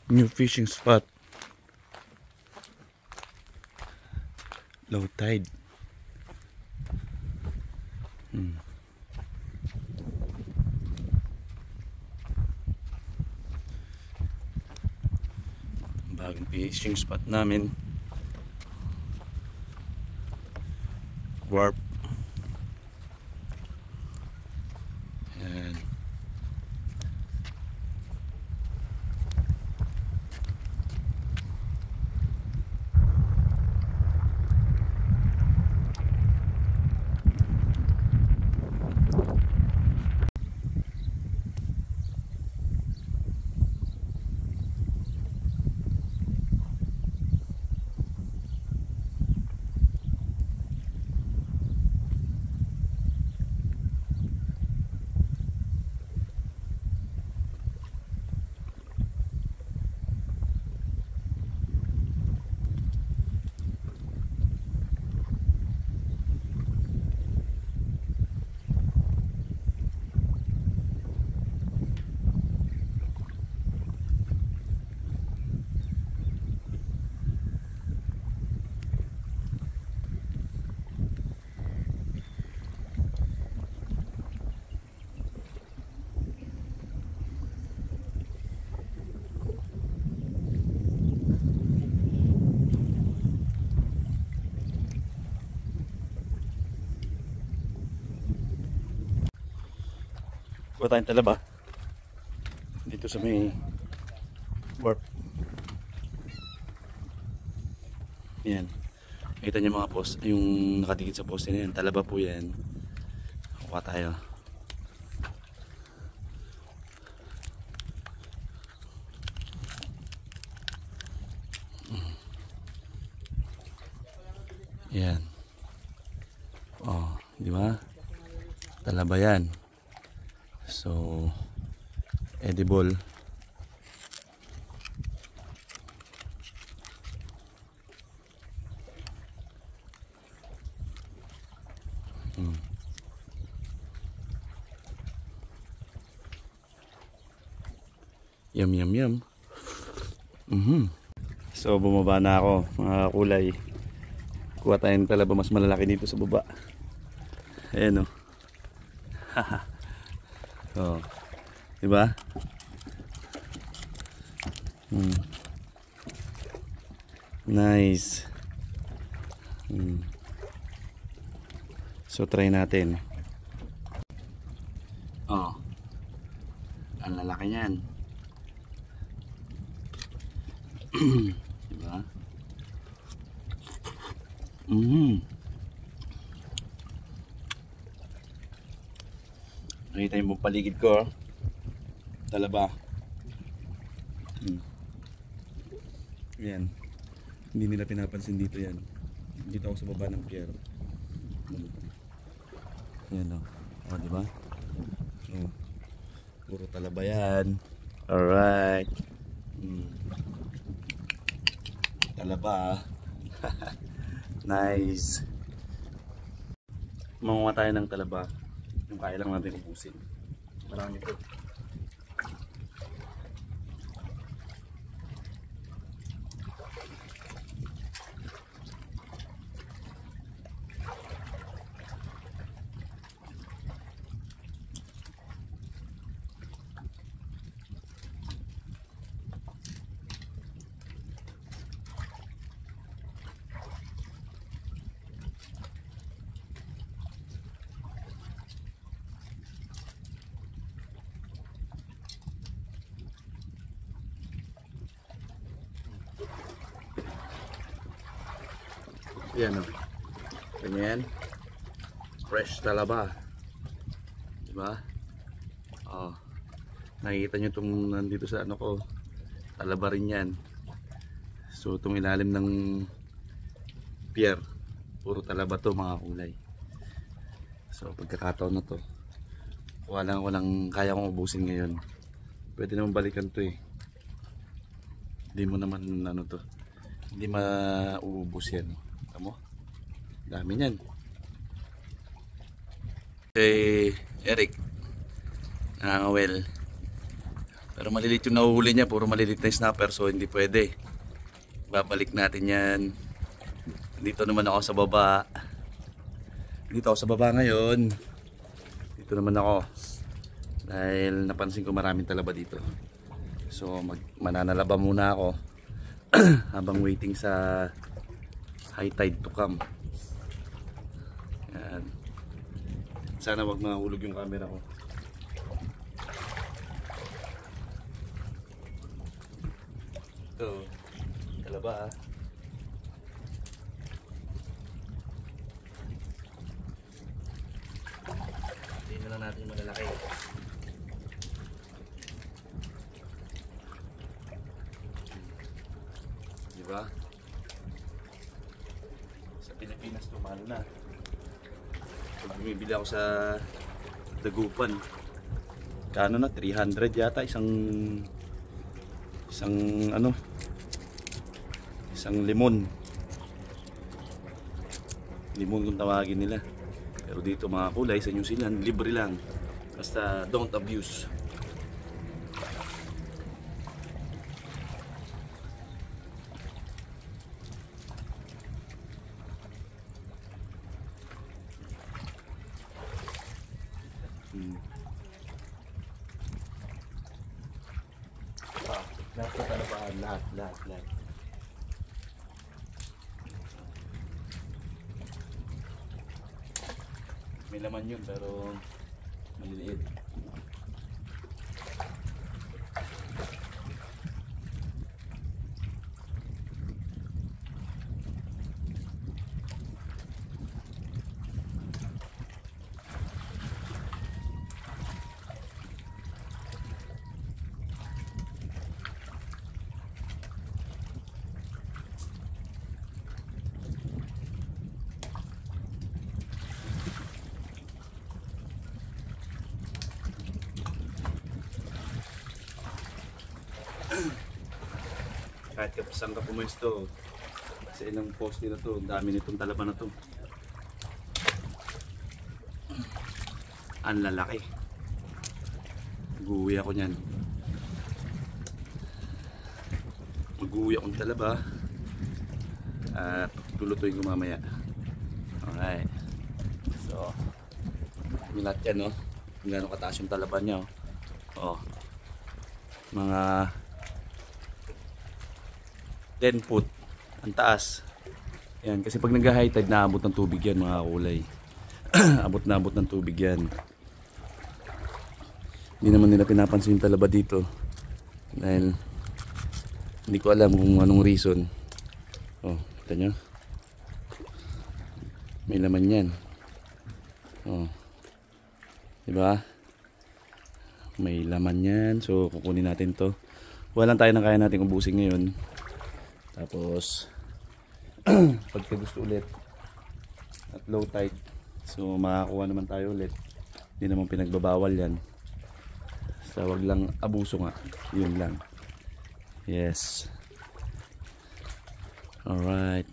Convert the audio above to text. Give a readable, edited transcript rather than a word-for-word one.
New fishing spot. Low tide. Bagong fishing spot namin. Warp. Ayan. Kuha tayong talaba dito sa may warp. Yan. Kita niyo mga post, yung nakadikit sa poste na yan, talaba po yan. Kuha tayo. Yan. Oh, di ba? Talaba yan. So, edible. Yum yum yum. So, bumaba na ako mga kulay. Kuha tayong talaba mas malalaki dito sa baba. Ayan o. Haha. Oh, diba? Nice. So try natin. Oh, ang lalaki niyan. Diba? Nakita yung paligid ko, talaba. Yan. Hindi nila pinapansin dito yan. Dito ako sa baba ng pier. Yan o. O, diba? O. Puro talaba yan. Alright. Talaba. Nice. Mangunga tayo ng talaba. Yung kaya lang natin ubusin. Marami ito. Yan o. Ganyan. Fresh talaba. Diba? Oh. Nakikita nyo itong nandito sa ano ko. Talaba rin yan. So itong ilalim ng pier. Puro talaba to mga kulay. So pagkakataon na to. Walang kaya kong ubusin ngayon. Pwede naman balikan to eh. Hindi mo naman ano to. Hindi mauubos yan. Tamo? Dami niyan. Hey, Eric. Nangangawel. Pero malilit yung nahuhuli niya, puro malilit na snapper, so hindi pwede. Babalik natin yan. Dito naman ako sa baba. Dito ako sa baba ngayon. Dito naman ako. Dahil napansin ko maraming talaba dito. So mananalaba muna ako habang waiting sa high tide to come. Yan. Sana wag mahulog yung camera ko. Ito, talaba. Hindi na lang natin yung malalaki. Diba? Sa Pilipinas tumalo na. Pag bumibili ako sa Dagupan, kano na 300 yata isang limon kung tawagin nila. Pero dito mga kulay sa New Zealand libre lang, basta don't abuse. Lahat. May laman yun pero maliliit. Kahit saan ka pumuesto, sa ilang poste na to, dami nitong talaba na to. Ang lalaki. Mag-uwi ako nyan. Mag-uwi akong talaba at lulutuin ko mamaya. Alright. So, milat yan, no? Kung gano'ng kataas yung talaba niya, oh. Mga 10 foot ang taas. Yan, kasi pag nag-high tide naabot ng tubig yan mga kulay. abot ng tubig yan. Hindi naman nila pinapansin yung talaba dito dahil hindi ko alam kung anong reason. Oh, kita nyo? May laman yan. Oh, diba? May laman yan. So kukunin natin to. Walang tayo na kaya natin ubusin ngayon. Tapos pagka gusto ulit at low tide, so makakuha naman tayo ulit. Hindi naman pinagbabawal yan. So wag lang abuso nga. Yun lang. Yes. Alright.